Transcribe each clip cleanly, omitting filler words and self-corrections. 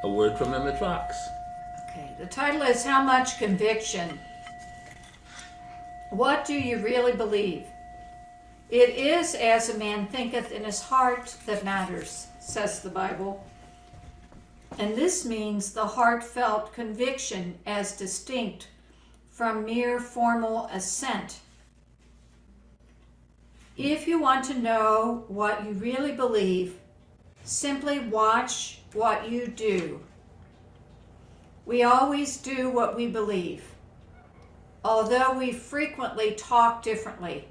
A word from Emmett Fox. Okay, the title is How Much Conviction? What do you really believe? It is as a man thinketh in his heart that matters, says the Bible. And this means the heartfelt conviction as distinct from mere formal assent. If you want to know what you really believe, simply watch what you do. We always do what we believe, although we frequently talk differently.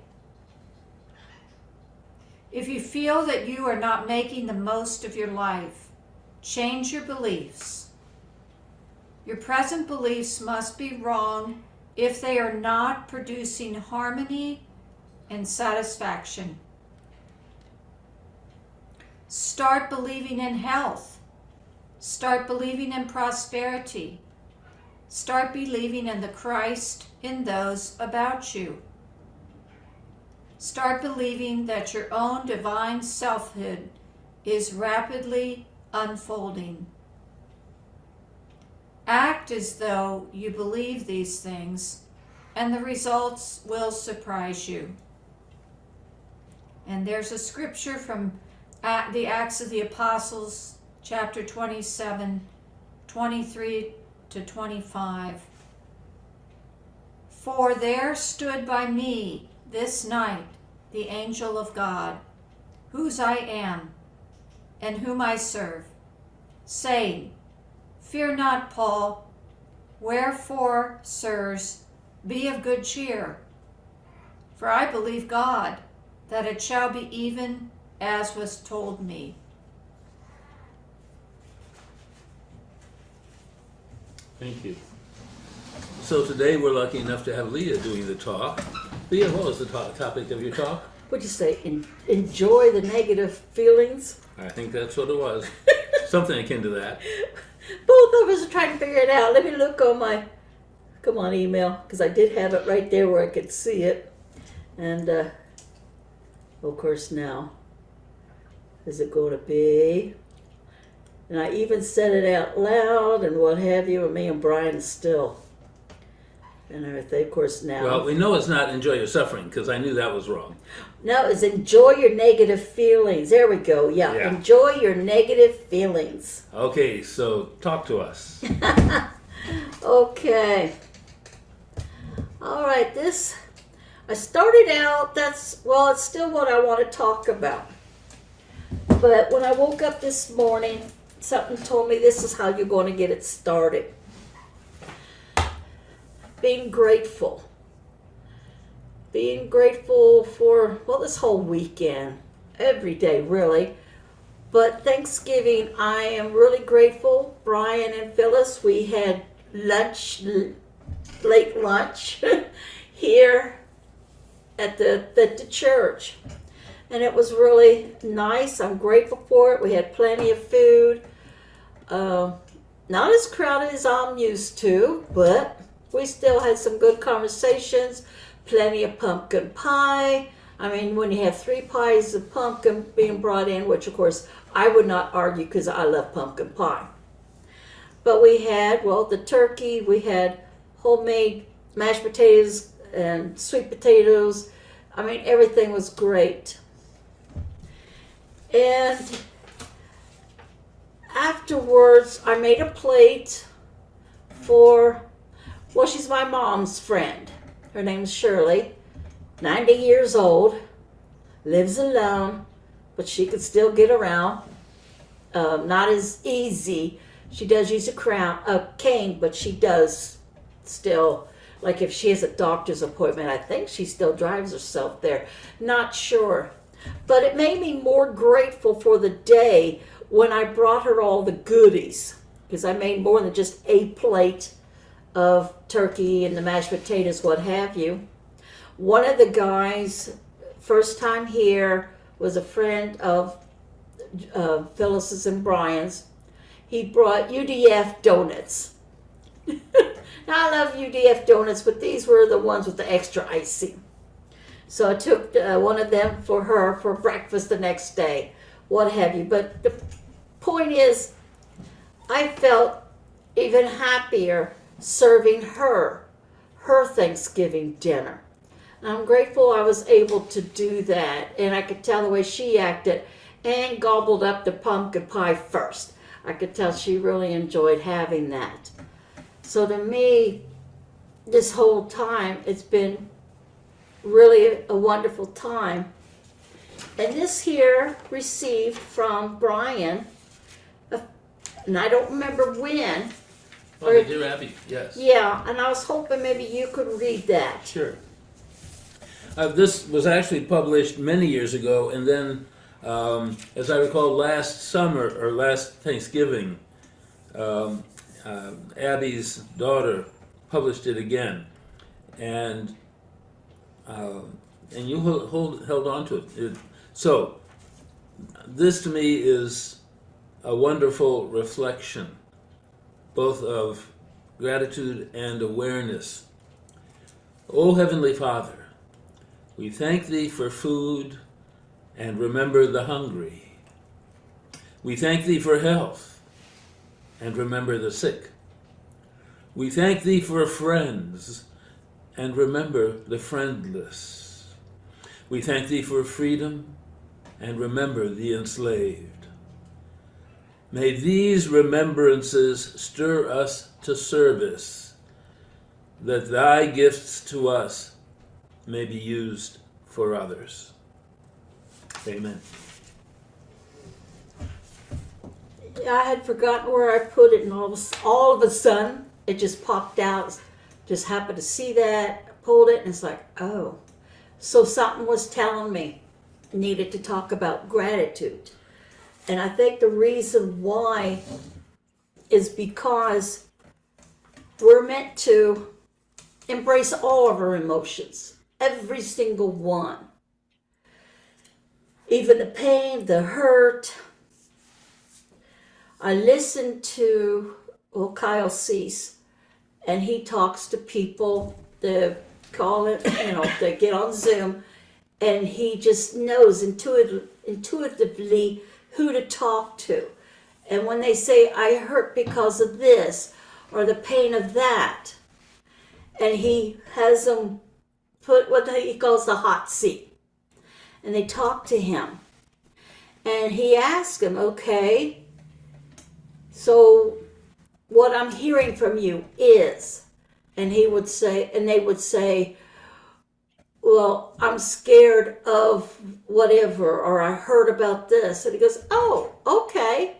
If you feel that you are not making the most of your life, change your beliefs. Your present beliefs must be wrong if they are not producing harmony and satisfaction. Start believing in health. Start believing in prosperity. Start believing in the Christ in those about you. Start believing that your own divine selfhood is rapidly unfolding. Act as though you believe these things, and the results will surprise you. And there's a scripture from the Acts of the Apostles, chapter 27, 23 to 25. For there stood by me this night the angel of God, whose I am, and whom I serve, saying, Fear not, Paul, wherefore, sirs, be of good cheer. For I believe God, that it shall be even as was told me. Thank you. So today we're lucky enough to have Lea doing the talk. Lea, what was the topic of your talk? What'd you say? Enjoy the negative feelings? I think that's what it was. Something akin to that. Both of us are trying to figure it out. Let me look on my, email, because I did have it right there where I could see it. And, of course now, is it going to be? And I even said it out loud and what have you, and me and Brian still. And everything, of course, now. Well, we know it's not enjoy your suffering, because I knew that was wrong. No, it's enjoy your negative feelings. There we go. Yeah. Enjoy your negative feelings. Okay, so talk to us. Okay. All right, I started out, it's still what I want to talk about. But when I woke up this morning, something told me this is how you're going to get it started. Being grateful. Being grateful for, this whole weekend. Every day, really. But Thanksgiving, I am really grateful. Brian and Phyllis, we had lunch, late lunch, here at the church. And it was really nice. I'm grateful for it. We had plenty of food. Not as crowded as I'm used to, but we still had some good conversations. Plenty of pumpkin pie. I mean, when you have 3 pies of pumpkin being brought in, which of course I would not argue because I love pumpkin pie. But we had, the turkey. We had homemade mashed potatoes and sweet potatoes. I mean, everything was great. And afterwards, I made a plate for, she's my mom's friend. Her name's Shirley, 90 years old, lives alone, but she could still get around. Not as easy. She does use a cane, but she does still, like if she has a doctor's appointment, I think she still drives herself there. Not sure. But it made me more grateful for the day when I brought her all the goodies, because I made more than just a plate of turkey and the mashed potatoes, what have you. One of the guys, first time here, was a friend of Phyllis's and Brian's. He brought UDF donuts. Now, I love UDF donuts, but these were the ones with the extra icing. So I took one of them for her for breakfast the next day, what have you. But the point is, I felt even happier serving her Thanksgiving dinner. And I'm grateful I was able to do that, and I could tell the way she acted and gobbled up the pumpkin pie first. I could tell she really enjoyed having that. So to me, this whole time, it's been really a wonderful time. And this here received from Brian, and I don't remember when. Oh, the Dear Abby, yes. Yeah, and I was hoping maybe you could read that. Sure. This was actually published many years ago, and then, as I recall, last summer or last Thanksgiving, Abby's daughter published it again, and you held on to it. So, this to me is a wonderful reflection, both of gratitude and awareness. O Heavenly Father, we thank Thee for food and remember the hungry. We thank Thee for health and remember the sick. We thank Thee for friends and remember the friendless. We thank Thee for freedom and remember the enslaved. May these remembrances stir us to service, that Thy gifts to us may be used for others. Amen. Yeah, I had forgotten where I put it, and all of a sudden, it just popped out. Just happened to see that, pulled it, and it's like, oh. So something was telling me I needed to talk about gratitude. And I think the reason why is because we're meant to embrace all of our emotions, every single one. Even the pain, the hurt. I listened to Kyle Cease, and he talks to people, they call it, they get on Zoom, and he just knows intuitively who to talk to. And when they say, I hurt because of this, or the pain of that, and he has them put what he calls the hot seat. And they talk to him. And he asks him, okay, so what I'm hearing from you is, and they would say, well, I'm scared of whatever, or I heard about this. And he goes, oh, okay.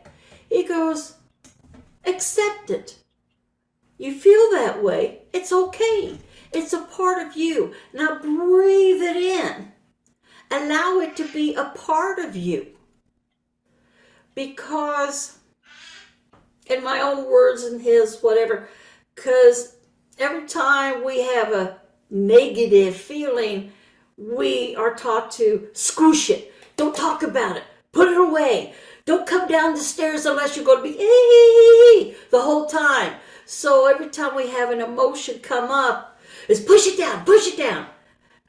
He goes, accept it. You feel that way. It's okay. It's a part of you. Now breathe it in. Allow it to be a part of you. Because, in my own words and his, whatever, because every time we have a negative feeling, we are taught to squish it. Don't talk about it. Put it away. Don't come down the stairs unless you're going to be the whole time. So every time we have an emotion come up, is push it down, push it down.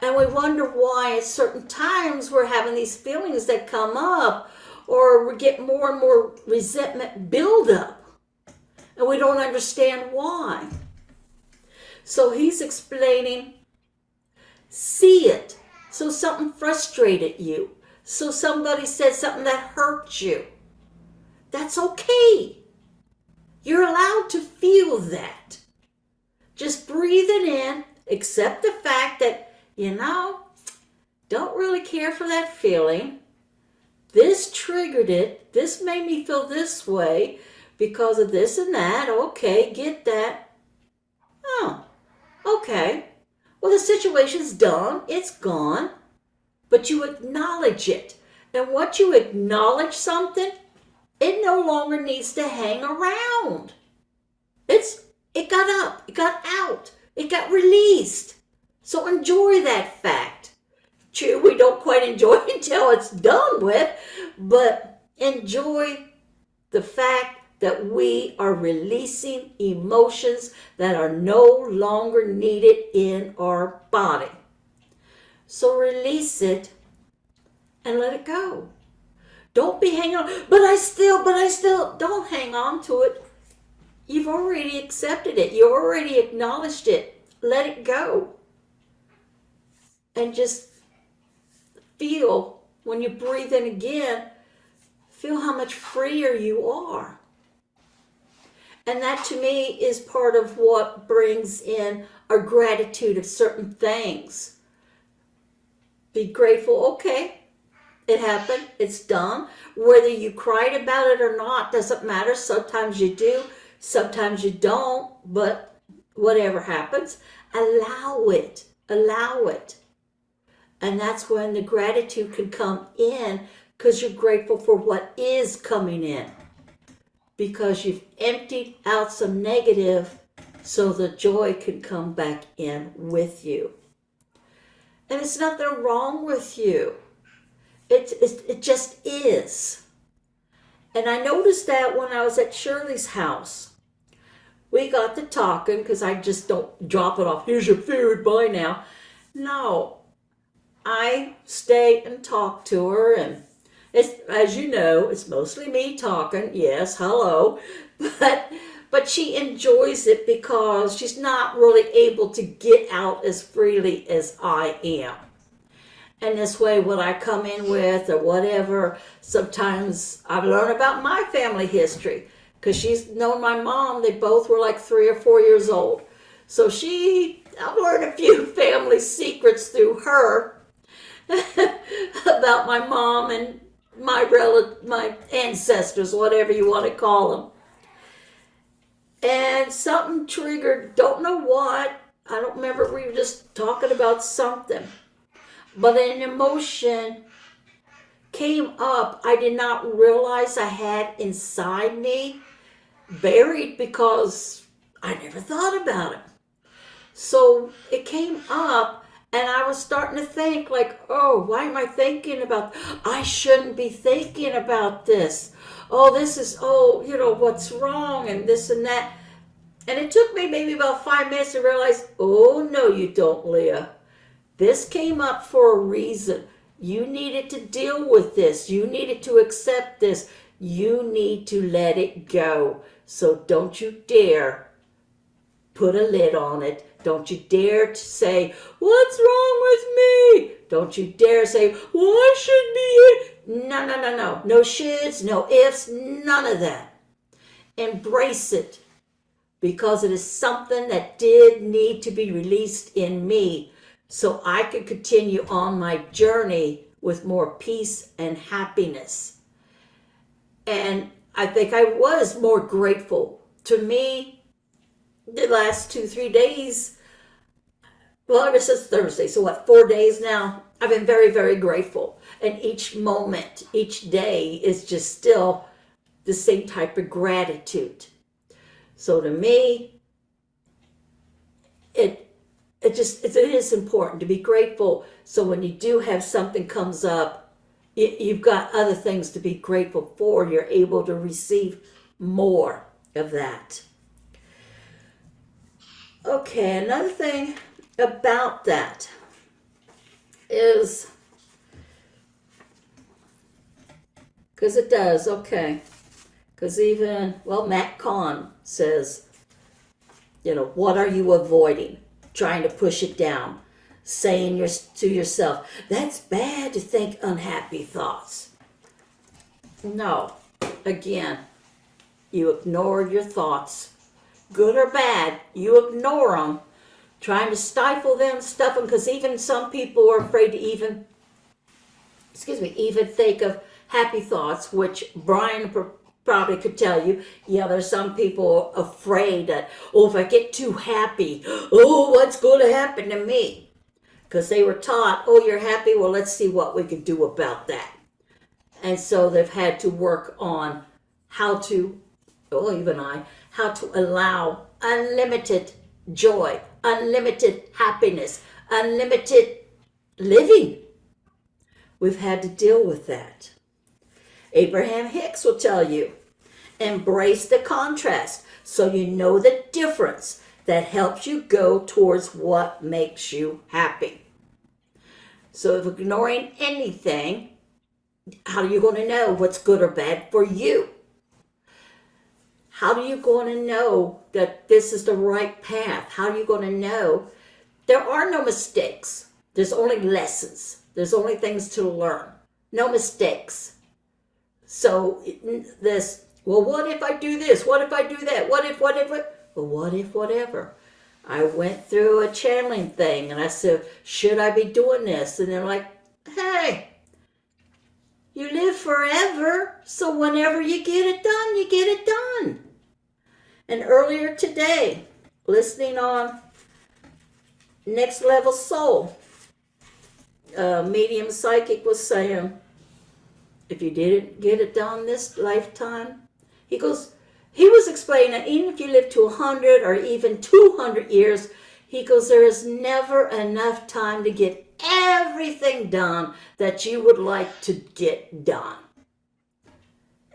And we wonder why at certain times we're having these feelings that come up, or we get more and more resentment build up. And we don't understand why. So he's explaining, see it. So something frustrated you. So somebody said something that hurt you. That's okay. You're allowed to feel that. Just breathe it in. Accept the fact that, don't really care for that feeling. This triggered it. This made me feel this way because of this and that. Okay, get that. Oh, okay. Well, the situation's done. It's gone. But you acknowledge it. And once you acknowledge something, it no longer needs to hang around. It got up. It got out. It got released. So enjoy that fact. True, we don't quite enjoy it until it's done with, but enjoy the fact that we are releasing emotions that are no longer needed in our body. So release it and let it go. Don't be hanging on, but I still, don't hang on to it. You've already accepted it. You already acknowledged it. Let it go. And just feel, when you breathe in again, feel how much freer you are. And that to me is part of what brings in our gratitude of certain things. Be grateful, okay, it happened, it's done. Whether you cried about it or not doesn't matter. Sometimes you do, sometimes you don't, but whatever happens, allow it. Allow it. And that's when the gratitude can come in, because you're grateful for what is coming in. Because you've emptied out some negative so the joy can come back in with you. And it's nothing wrong with you. It just is. And I noticed that when I was at Shirley's house. We got to talking, because I just don't drop it off. Here's your food, bye now. No. I stay and talk to her, and it's, as you know, it's mostly me talking. Yes, hello. But she enjoys it because she's not really able to get out as freely as I am. And this way, what I come in with or whatever, sometimes I've learned about my family history, because she's known my mom. They both were like 3 or 4 years old. So I've learned a few family secrets through her about my mom and my ancestors, whatever you want to call them. And something triggered, don't know what, I don't remember, we were just talking about something. But an emotion came up I did not realize I had inside me, buried, because I never thought about it. So it came up, and I was starting to think like, oh, why am I thinking about, I shouldn't be thinking about this. Oh, this is, what's wrong, and this and that. And it took me maybe about 5 minutes to realize, oh, no, you don't, Leah. This came up for a reason. You needed to deal with this. You needed to accept this. You need to let it go. So don't you dare put a lid on it. Don't you dare to say, what's wrong with me? Don't you dare say, why should be it? No. No shoulds, no ifs, none of that. Embrace it, because it is something that did need to be released in me so I could continue on my journey with more peace and happiness. And I think I was more grateful. To me, the last 2-3 days, well, ever since Thursday, so 4 days now, I've been very, very grateful. And each moment, each day is just still the same type of gratitude. So to me, it is important to be grateful. So when you do have something comes up, you've got other things to be grateful for. You're able to receive more of that. Okay, another thing about that is, because it does, okay. Because even, Matt Kahn says, what are you avoiding? Trying to push it down. Saying to yourself, that's bad to think unhappy thoughts. No. Again, you ignore your thoughts. Good or bad, you ignore them. Trying to stifle them, stuff them, because even some people are afraid to even think of happy thoughts, which Brian probably could tell you. Yeah, there's some people afraid that, if I get too happy, what's going to happen to me? Because they were taught, you're happy, well, let's see what we can do about that. And so they've had to work on how to allow unlimited joy, unlimited happiness, unlimited living. We've had to deal with that. Abraham Hicks will tell you, embrace the contrast so you know the difference that helps you go towards what makes you happy. So if ignoring anything, how are you going to know what's good or bad for you? How are you going to know that this is the right path? How are you going to know? There are no mistakes. There's only lessons. There's only things to learn. No mistakes. So this, well, what if I do this? What if I do that? What if, whatever? Well, what if, whatever? I went through a channeling thing and I said, should I be doing this? And they're like, hey, you live forever. So whenever you get it done, you get it done. And earlier today, listening on Next Level Soul, medium psychic was saying, if you didn't get it done this lifetime, he was explaining that even if you live to 100 or even 200 years, he goes, there is never enough time to get everything done that you would like to get done.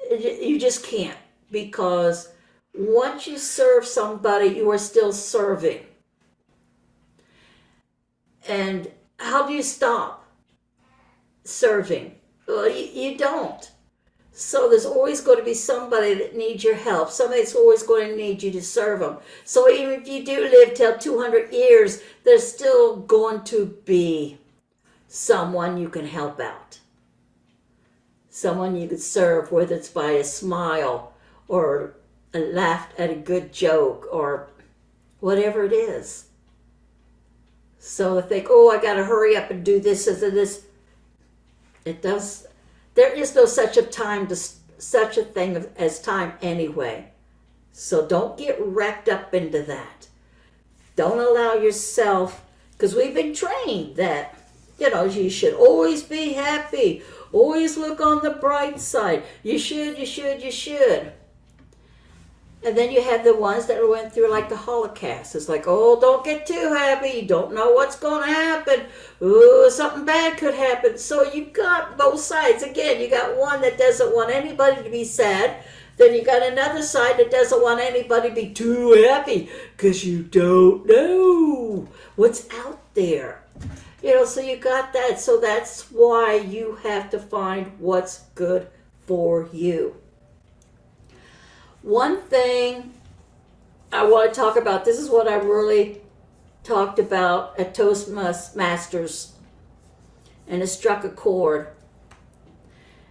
You just can't, because once you serve somebody, you are still serving. And how do you stop serving? Well, you don't. So there's always going to be somebody that needs your help. Somebody's always going to need you to serve them. So even if you do live till 200 years, there's still going to be someone you can help out. Someone you could serve, whether it's by a smile or a laugh at a good joke or whatever it is. So if they think, oh, I got to hurry up and do this and this, there is no such a thing as time anyway. So don't get wrapped up into that. Don't allow yourself, because we've been trained that, you should always be happy. Always look on the bright side. You should. And then you have the ones that went through like the Holocaust. It's like, oh, don't get too happy. You don't know what's going to happen. Ooh, something bad could happen. So you've got both sides. Again, you got one that doesn't want anybody to be sad. Then you got another side that doesn't want anybody to be too happy because you don't know what's out there. So you got that. So that's why you have to find what's good for you. One thing I want to talk about, this is what I really talked about at Toastmasters, and it struck a chord.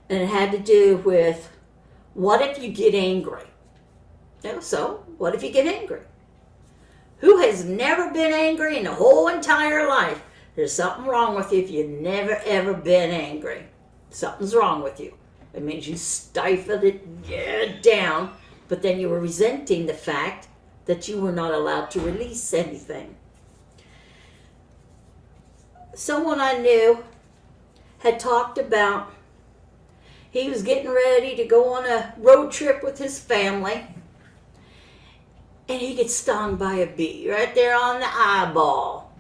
And it had to do with, what if you get angry? So, what if you get angry? Who has never been angry in the whole entire life? There's something wrong with you if you've never, ever been angry. Something's wrong with you. It means you stifled it down. But then you were resenting the fact that you were not allowed to release anything. Someone I knew had talked about, he was getting ready to go on a road trip with his family, and he gets stung by a bee right there on the eyeball.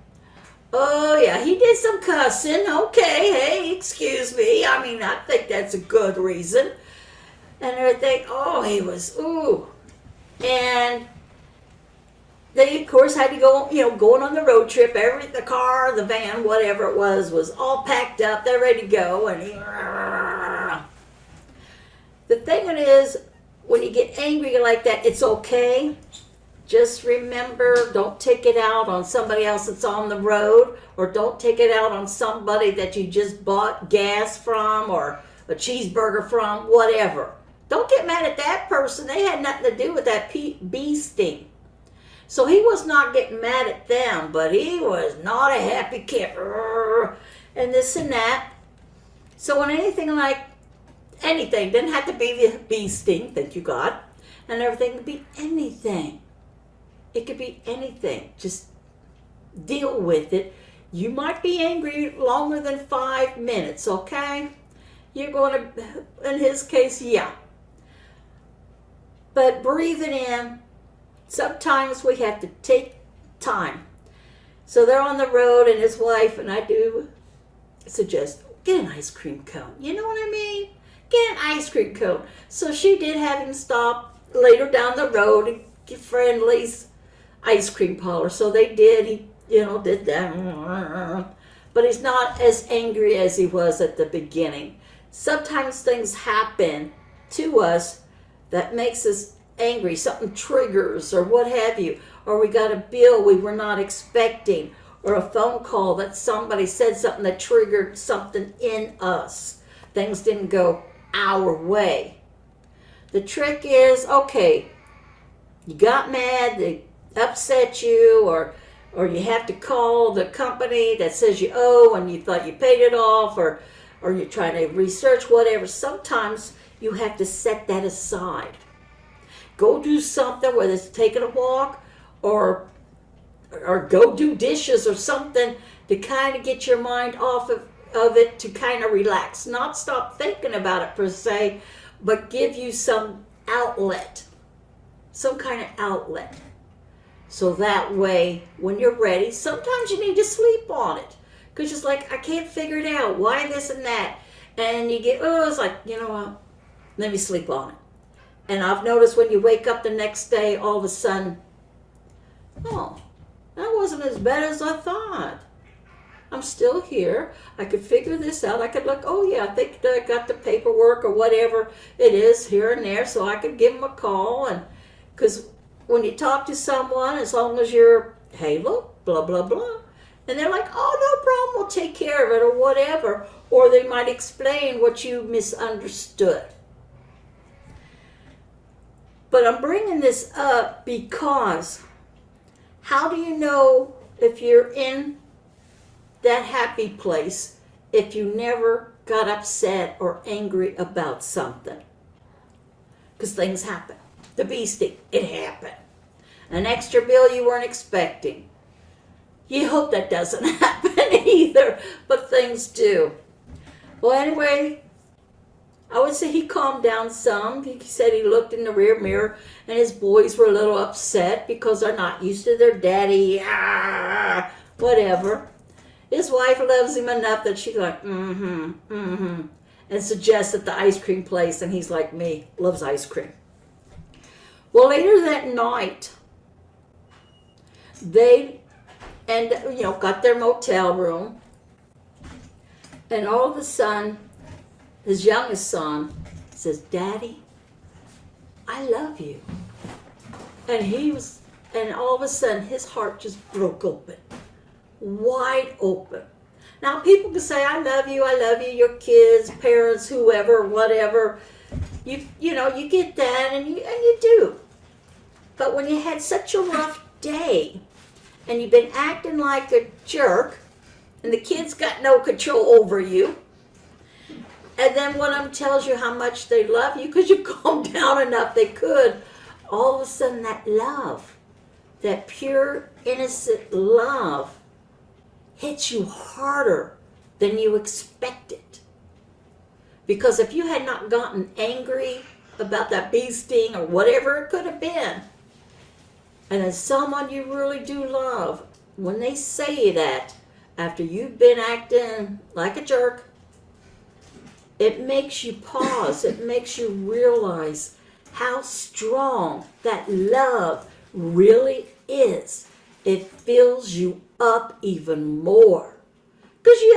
Oh yeah, he did some cussing. Okay, hey, excuse me. I think that's a good reason. And everything, he was, ooh. And they, of course, had to go, going on the road trip. The car, the van, whatever it was all packed up. They're ready to go. And the thing is, when you get angry like that, it's okay. Just remember, don't take it out on somebody else that's on the road, or don't take it out on somebody that you just bought gas from or a cheeseburger from, whatever. Don't get mad at that person. They had nothing to do with that bee sting. So he was not getting mad at them, but he was not a happy camper. And this and that. So when anything, didn't have to be the bee sting, thank you God, and everything could be anything. It could be anything. Just deal with it. You might be angry longer than 5 minutes, okay? You're going to, in his case, yeah. But breathe it in. Sometimes we have to take time. So they're on the road, and his wife, and I do suggest, get an ice cream cone. You know what I mean? Get an ice cream cone. So she did have him stop later down the road and get Friendly's ice cream parlor. So they did. He, did that. But he's not as angry as he was at the beginning. Sometimes things happen to us that makes us angry, something triggers or what have you, or we got a bill we were not expecting, or a phone call that somebody said something that triggered something in us. Things didn't go our way. The trick is, okay, you got mad, they upset you, or you have to call the company that says you owe and you thought you paid it off, or you're trying to research whatever. Sometimes you have to set that aside. Go do something, whether it's taking a walk or go do dishes or something to kind of get your mind off of it, to kind of relax. Not stop thinking about it per se, but give you some outlet, some kind of outlet. So that way, when you're ready, sometimes you need to sleep on it. Because it's like, I can't figure it out. Why this and that? And you get, it's like, you know what? Let me sleep on it. And I've noticed when you wake up the next day, all of a sudden, oh, that wasn't as bad as I thought. I'm still here. I could figure this out. I could look, oh yeah, I think I got the paperwork or whatever it is here and there, so I could give them a call. And because when you talk to someone, as long as you're, hey, look, blah, blah, blah, and they're like, oh, no problem, we'll take care of it or whatever. Or they might explain what you misunderstood. But I'm bringing this up because how do you know if you're in that happy place if you never got upset or angry about something? Because things happen. The bee sting, it happened. An extra bill you weren't expecting. You hope that doesn't happen either, but things do. Well, anyway, I would say he calmed down some. He said he looked in the rear mirror and his boys were a little upset because they're not used to their daddy, whatever. His wife loves him enough that she's like, and suggests at the ice cream place, and he's like me, loves ice cream. Well, later that night, they got their motel room, and all of a sudden, his youngest son says, Daddy, I love you. And all of a sudden, his heart just broke open, wide open. Now, people can say, I love you, your kids, parents, whoever, whatever. You get that, and you do. But when you had such a rough day, and you've been acting like a jerk, and the kids got no control over you, and then one of them tells you how much they love you because you've calmed down enough they could, all of a sudden that love, that pure, innocent love, hits you harder than you expected. Because if you had not gotten angry about that bee sting or whatever it could have been, and then someone you really do love, when they say that after you've been acting like a jerk, it makes you pause. It makes you realize how strong that love really is. It fills you up even more. Because, you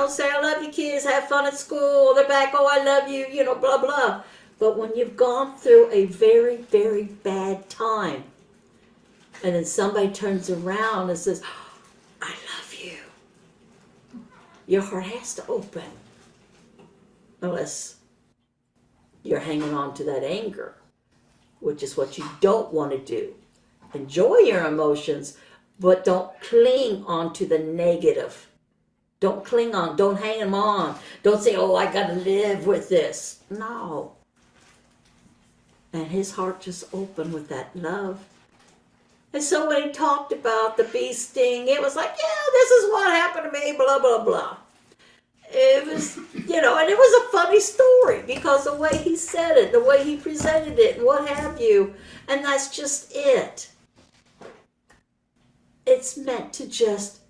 say, I love you kids, have fun at school. They're back, oh, I love you, blah, blah. But when you've gone through a very, very bad time, and then somebody turns around and says, I love you, your heart has to open. Unless you're hanging on to that anger, which is what you don't want to do. Enjoy your emotions, but don't cling on to the negative. Don't cling on. Don't hang them on. Don't say, oh, I got to live with this. No. And his heart just opened with that love. And so when he talked about the bee sting, it was like, yeah, this is what happened to me, blah, blah, blah. It was, and it was a funny story because the way he said it, the way he presented it, and what have you, and that's just it. It's meant to just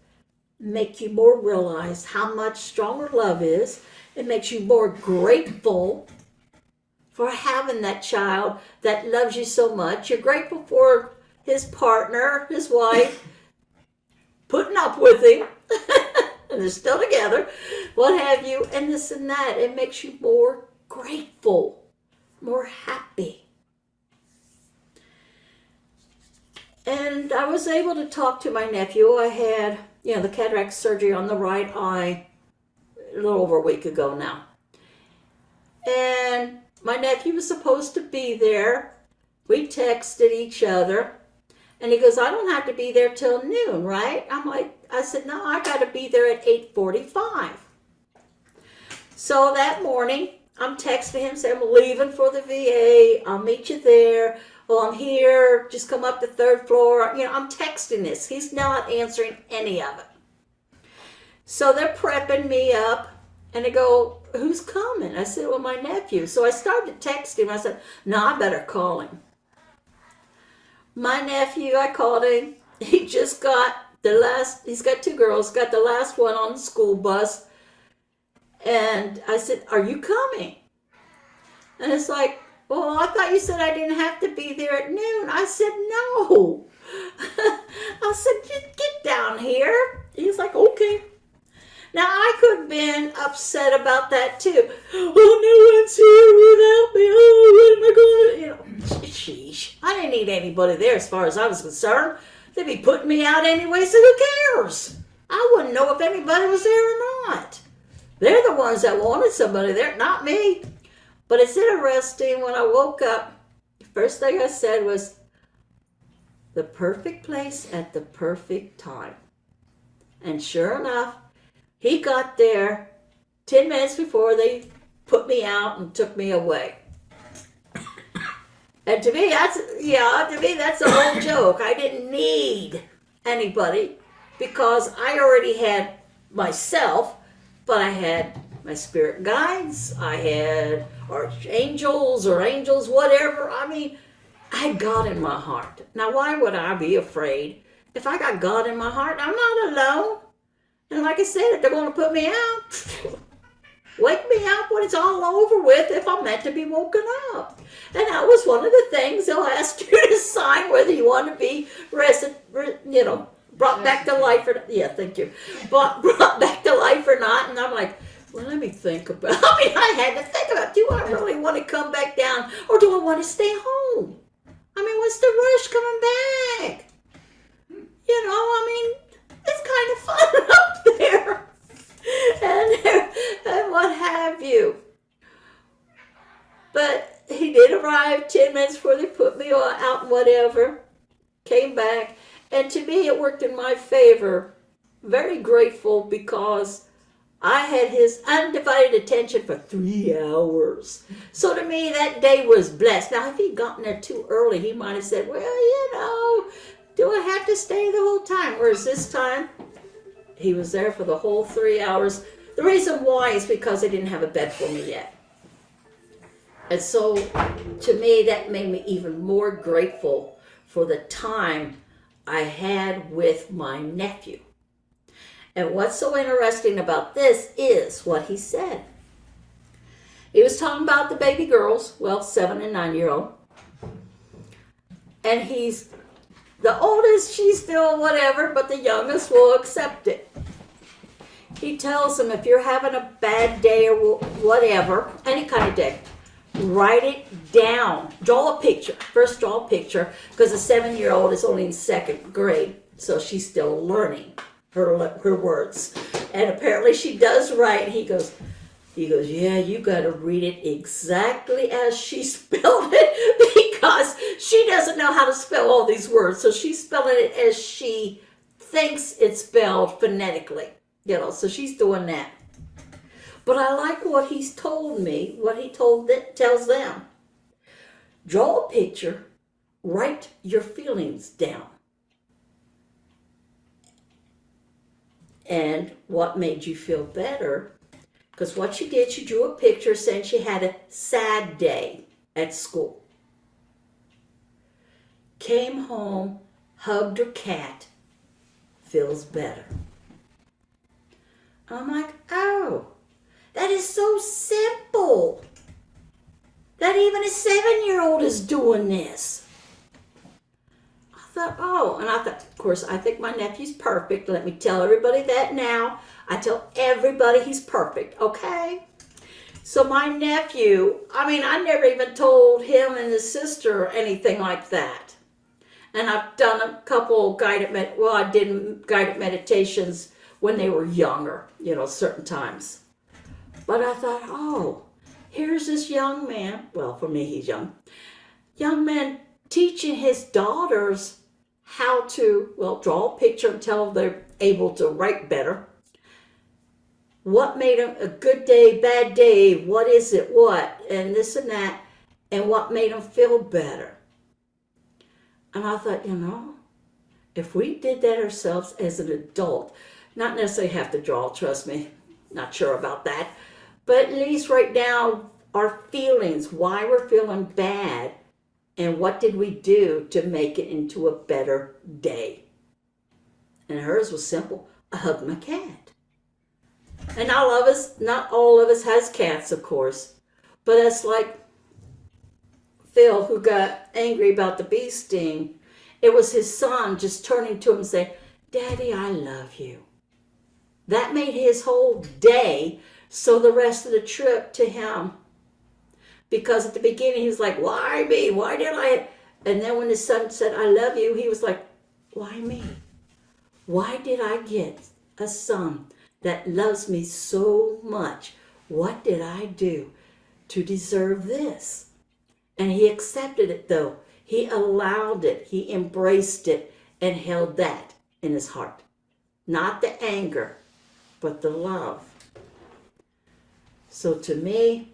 make you more realize how much stronger love is. It makes you more grateful for having that child that loves you so much. You're grateful for his partner, his wife, putting up with him, and they're still together, what have you, and this and that. It makes you more grateful, more happy. And I was able to talk to my nephew. I had, the cataract surgery on the right eye a little over a week ago now. And my nephew was supposed to be there. We texted each other. And he goes, I don't have to be there till noon, right? I said, no, I got to be there at 8:45. So that morning, I'm texting him, saying, I'm leaving for the VA. I'll meet you there. Well, I'm here. Just come up the third floor. I'm texting this. He's not answering any of it. So they're prepping me up. And they go, who's coming? I said, well, my nephew. So I started to text him. I said, no, I better call him. My nephew, I called him. He just got he's got 2 girls, got the last one on the school bus. And I said, are you coming? And it's like, well, I thought you said I didn't have to be there at noon. I said, no. I said, get down here. He's like, okay. Now, I could have been upset about that, too. Oh, no one's here without me. Oh, what am I going to... Sheesh. I didn't need anybody there as far as I was concerned. They'd be putting me out anyway, so who cares? I wouldn't know if anybody was there or not. They're the ones that wanted somebody there, not me. But it's interesting, when I woke up, the first thing I said was, the perfect place at the perfect time. And sure enough, he got there 10 minutes before they put me out and took me away. And to me, that's the whole joke. I didn't need anybody because I already had myself, but I had my spirit guides, I had archangels or angels, whatever. I had God in my heart. Now, why would I be afraid? If I got God in my heart, I'm not alone. And like I said, if they're going to put me out, wake me up when it's all over with if I'm meant to be woken up. And that was one of the things they'll ask you to sign, whether you want to be brought back to life or not. Yeah, thank you. Brought back to life or not. And I'm like, well, let me think about it. I had to think about, do I really want to come back down or do I want to stay home? What's the rush coming back? It's kind of fun up there. And what have you. But he did arrive 10 minutes before they put me out and whatever. Came back. And to me, it worked in my favor. Very grateful because I had his undivided attention for 3 hours. So to me, that day was blessed. Now, if he'd gotten there too early, he might have said, well, do I have to stay the whole time? Whereas this time, he was there for the whole 3 hours. The reason why is because they didn't have a bed for me yet. And so, to me, that made me even more grateful for the time I had with my nephew. And what's so interesting about this is what he said. He was talking about the baby girls, 7 and 9-year-old. And the oldest, she's still whatever, but the youngest will accept it. He tells them if you're having a bad day or whatever, any kind of day, write it down. Draw a picture. First draw a picture, because the 7-year-old is only in 2nd grade, so she's still learning her words. And apparently she does write. He goes, yeah, you got to read it exactly as she spelled it, because she doesn't know how to spell all these words. So she's spelling it as she thinks it's spelled phonetically. So she's doing that. But I like what he's told me, what he tells them. Draw a picture, write your feelings down. And what made you feel better? Because what she did, she drew a picture saying she had a sad day at school. Came home, hugged her cat, feels better. I'm like, oh, that is so simple. That even a 7-year-old is doing this. I thought, and I thought, of course, I think my nephew's perfect. Let me tell everybody that now. I tell everybody he's perfect, okay? So my nephew, I never even told him and his sister anything like that. And I've done a couple I did guided meditations when they were younger, certain times. But I thought, oh, here's this young man. Well, for me, he's young man teaching his daughters how to, draw a picture until they're able to write better. What made them a good day, bad day, what is it, what, and this and that, and what made them feel better. And I thought, if we did that ourselves as an adult, not necessarily have to draw, trust me, not sure about that, but at least write down our feelings, why we're feeling bad, and what did we do to make it into a better day. And hers was simple. I hugged my cat. And not all of us has cats, of course, but it's like Phil, who got angry about the bee sting. It was his son just turning to him and saying, Daddy, I love you. That made his whole day, so the rest of the trip to him. Because at the beginning, he was like, why me? Why did I? And then when his son said, I love you, he was like, why me? Why did I get a son that loves me so much? What did I do to deserve this? And he accepted it, though. He allowed it. He embraced it and held that in his heart. Not the anger, but the love. So to me,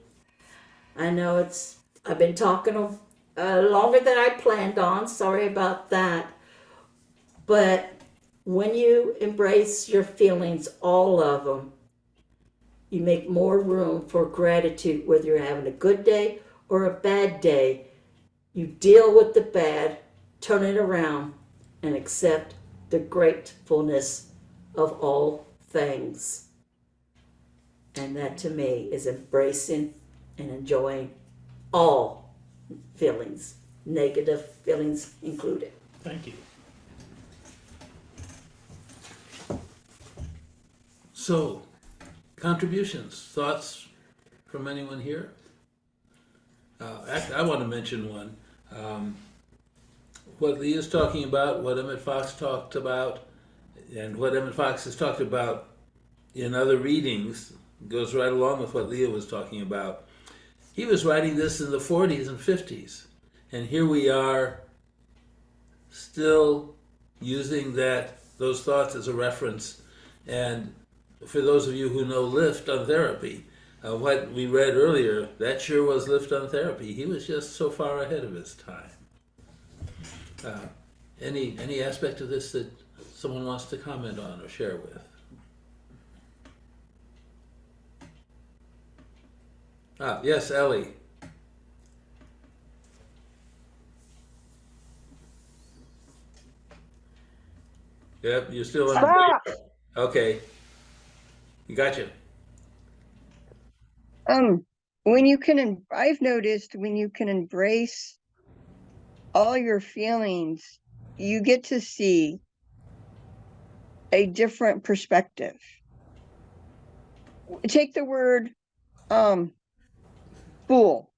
I know I've been talking longer than I planned on. Sorry about that. But when you embrace your feelings, all of them, you make more room for gratitude, whether you're having a good day or a bad day. You deal with the bad, turn it around, and accept the gratefulness of all things. And that to me is embracing and enjoying all feelings, negative feelings included. Thank you. So, contributions, thoughts from anyone here? Actually, I want to mention one. What Lee is talking about, what Emmett Fox talked about, and what Emmett Fox has talked about in other readings goes right along with what Leah was talking about. He was writing this in the 40s and 50s, and here we are still using those thoughts as a reference. And for those of you who know Lift on Therapy, what we read earlier, that sure was Lift on Therapy. He was just so far ahead of his time. Any aspect of this that someone wants to comment on or share with? Yes, Ellie. Yep, you're still on. Stop. Okay. You gotcha. I've noticed when you can embrace all your feelings, you get to see a different perspective. Take the word fool.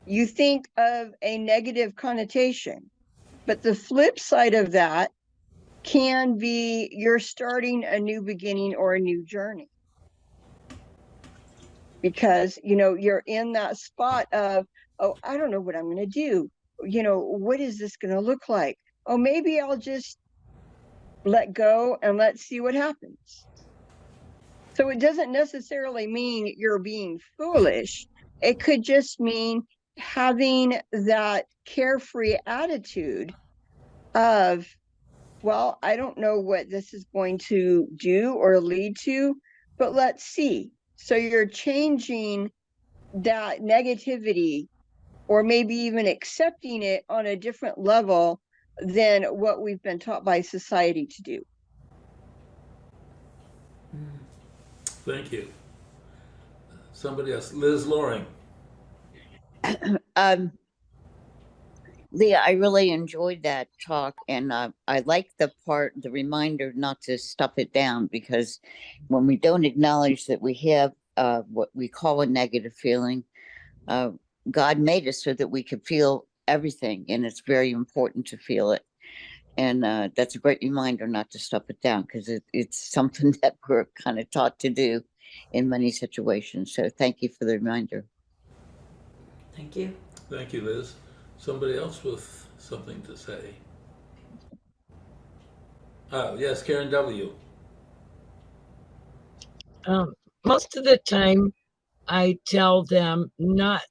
You think of a negative connotation, but the flip side of that can be you're starting a new beginning or a new journey. Because, you're in that spot of, oh, I don't know what I'm going to do. What is this going to look like? Oh, maybe I'll just let go and let's see what happens. So it doesn't necessarily mean you're being foolish. It could just mean having that carefree attitude of, well, I don't know what this is going to do or lead to, but let's see. So you're changing that negativity or maybe even accepting it on a different level than what we've been taught by society to do. Thank you. Somebody else, Liz Loring. Leah, I really enjoyed that talk, and I like the reminder not to stuff it down, because when we don't acknowledge that we have what we call a negative feeling, God made us so that we could feel everything, and it's very important to feel it. And that's a great reminder not to stuff it down, because it's something that we're kind of taught to do in many situations. So thank you for the reminder. Thank you. Thank you, Liz. Somebody else with something to say? Yes, Karen W. Most of the time, I tell them not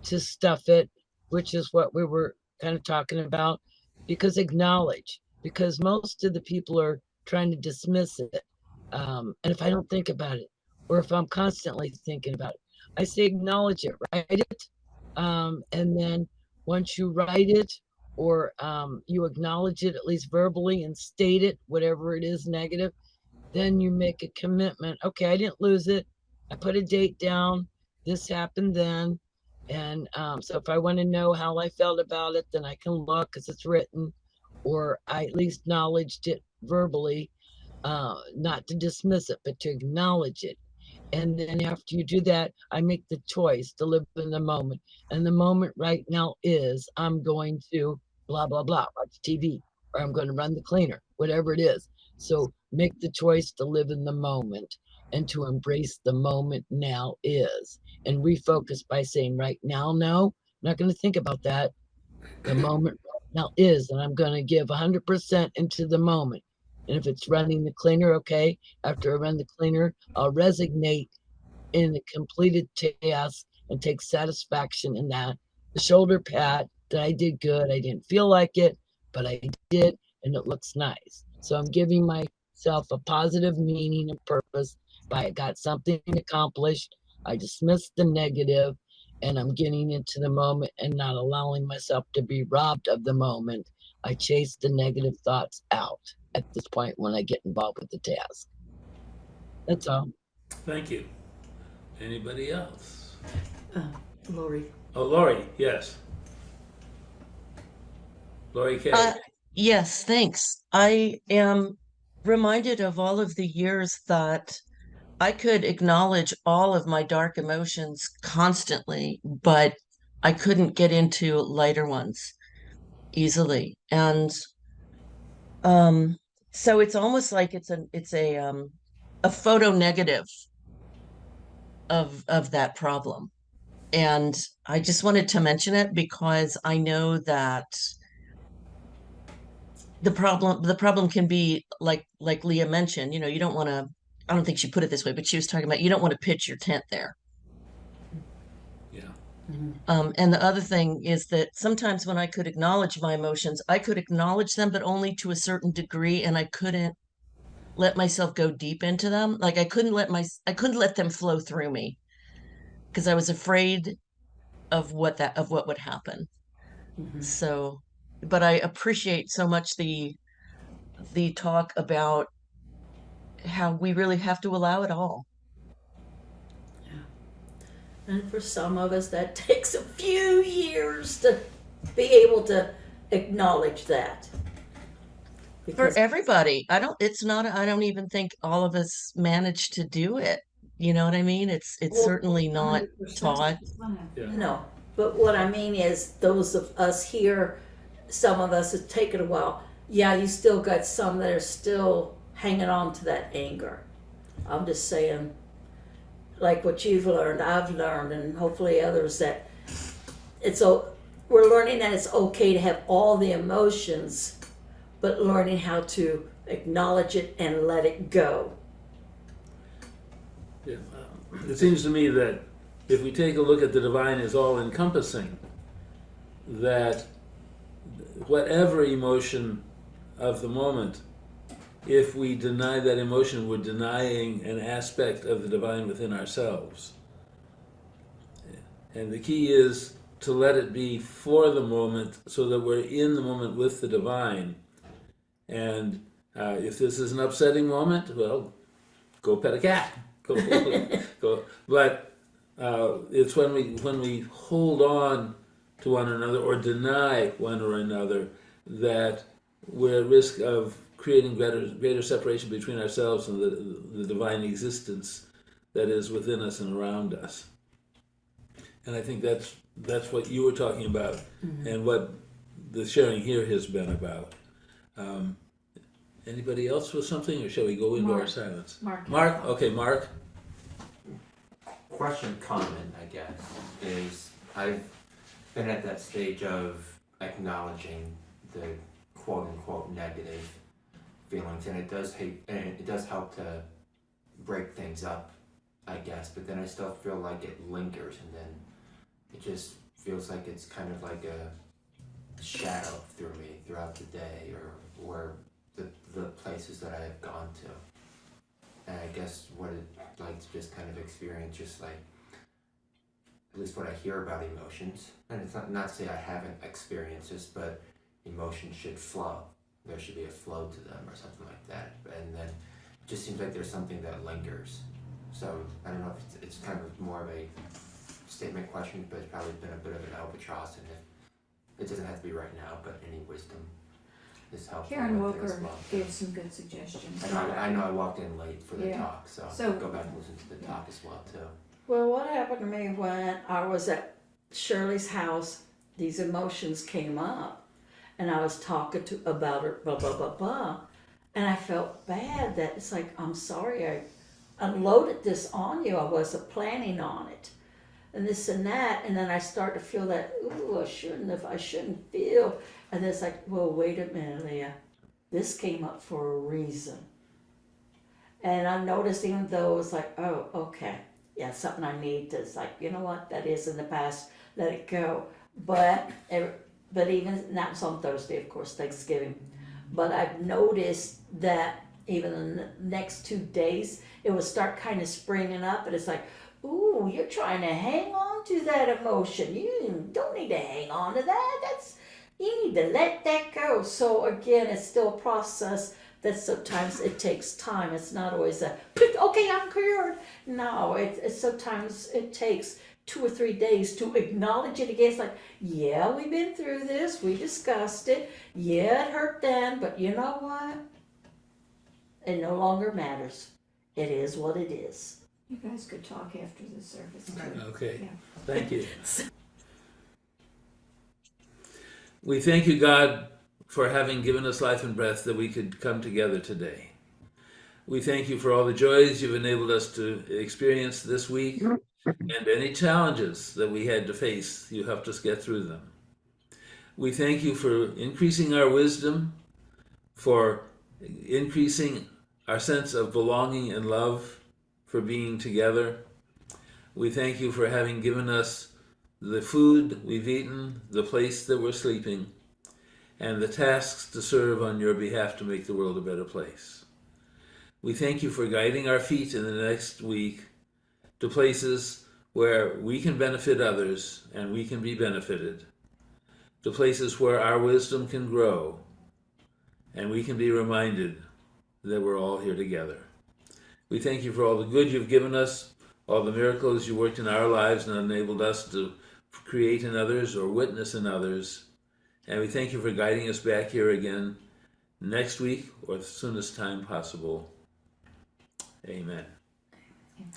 to stuff it, which is what we were kind of talking about, because most of the people are trying to dismiss it. And if I don't think about it, or if I'm constantly thinking about it, I say acknowledge it, write it. And then once you write it, or you acknowledge it, at least verbally, and state it, whatever it is negative, then you make a commitment. Okay, I didn't lose it. I put a date down. This happened then. And so if I want to know how I felt about it, then I can look because it's written, or I at least acknowledged it verbally, not to dismiss it, but to acknowledge it. And then after you do that, I make the choice to live in the moment. And the moment right now is I'm going to blah, blah, blah, watch TV, or I'm going to run the cleaner, whatever it is. So make the choice to live in the moment and to embrace the moment now is, and refocus by saying right now, no, I'm not going to think about that. The moment right now is, and I'm going to give 100% into the moment. And if it's running the cleaner, okay, after I run the cleaner, I'll resignate in the completed task and take satisfaction in that. The shoulder pat that I did good. I didn't feel like it, but I did, and it looks nice. So I'm giving myself a positive meaning and purpose by I got something accomplished. I dismissed the negative, and I'm getting into the moment and not allowing myself to be robbed of the moment. I chase the negative thoughts out at this point when I get involved with the task. That's all. Thank you. Anybody else? Lori. Oh, Lori, yes. Lori K. Yes, thanks. I am reminded of all of the years that I could acknowledge all of my dark emotions constantly, but I couldn't get into lighter ones easily. And so it's almost like it's a photo negative of that problem. And I just wanted to mention it because I know that the problem can be like Lea mentioned, you don't want to, I don't think she put it this way, but she was talking about you don't want to pitch your tent there. Yeah. And the other thing is that sometimes when I could acknowledge my emotions, I could acknowledge them, but only to a certain degree, and I couldn't let myself go deep into them. Like I couldn't let them flow through me because I was afraid of what would happen. So, but I appreciate so much the talk about how we really have to allow it all. And for some of us, that takes a few years to be able to acknowledge that. For everybody, I don't even think all of us manage to do it. You know what I mean? It's Well, certainly not 100%. taught. Yeah. No, but what I mean is those of us here, some of us have taken a while. Yeah, you still got some that are still hanging on to that anger. I'm just saying, like what you've learned, I've learned, and hopefully others, that we're learning that it's okay to have all the emotions, but learning how to acknowledge it and let it go. Yeah. It seems to me that if we take a look at the divine as all encompassing, that whatever emotion of the moment, if we deny that emotion, we're denying an aspect of the divine within ourselves. And the key is to let it be for the moment so that we're in the moment with the divine. And if this is an upsetting moment, well, go pet a cat. Go. But it's when we hold on to one another or deny one or another that we're at risk of creating greater separation between ourselves and the divine existence that is within us and around us. And I think that's what you were talking about, and what the sharing here has been about. Um, Anybody else with something, or shall we go into our Mark. silence? Mark. Mark? Okay, Mark. Question, comment, I guess, is I've been at that stage of acknowledging the quote unquote negative feelings, and it does help to break things up, I guess, but then I still feel like it lingers, and then it just feels like it's kind of like a shadow through me throughout the day, or the places that I have gone to. And I guess what I'd like to just kind of experience, just like, at least what I hear about emotions, and it's not to say I haven't experienced this, but emotions should flow. There should be a flow to them or something like that. And then it just seems like there's something that lingers. So I don't know if it's kind of more of a statement question, but it's probably been a bit of an albatross, and it doesn't have to be right now, but any wisdom is helpful. Karen with it as Wilker well. gave some good suggestions. I know I walked in late for the Yeah. talk, so, So- I'll go back and listen to the talk as well too. Well, what happened to me when I was at Shirley's house, these emotions came up, and I was talking to about her, blah, blah, blah, blah, and I felt bad that it's like, I'm sorry I unloaded this on you, I wasn't planning on it, and this and that, and then I start to feel that, ooh, I shouldn't feel, and it's like, well, wait a minute, Leah, this came up for a reason. And I noticed, even though it was like, oh, okay, yeah, something I need to, it's like, you know what, that is in the past, let it go. But even, that was on Thursday, of course, Thanksgiving. But I've noticed that even in the next 2 days, it will start kind of springing up, and it's like, ooh, you're trying to hang on to that emotion. You don't need to hang on to that. You need to let that go. So again, it's still a process that sometimes it takes time. It's not always okay, I'm cured. No, it's sometimes it takes 2 or 3 days to acknowledge it again. It's like, yeah, we've been through this. We discussed it. Yeah, it hurt then, but you know what? It no longer matters. It is what it is. You guys could talk after the service too. Okay, Yeah. thank you. We thank you, God, for having given us life and breath that we could come together today. We thank you for all the joys you've enabled us to experience this week, and any challenges that we had to face. You helped us get through them. We thank you for increasing our wisdom, for increasing our sense of belonging and love, for being together. We thank you for having given us the food we've eaten, the place that we're sleeping, and the tasks to serve on your behalf to make the world a better place. We thank you for guiding our feet in the next week to places where we can benefit others and we can be benefited, to places where our wisdom can grow and we can be reminded that we're all here together. We thank you for all the good you've given us, all the miracles you worked in our lives and enabled us to create in others or witness in others. And we thank you for guiding us back here again next week or as soon as time possible. Amen. Amen.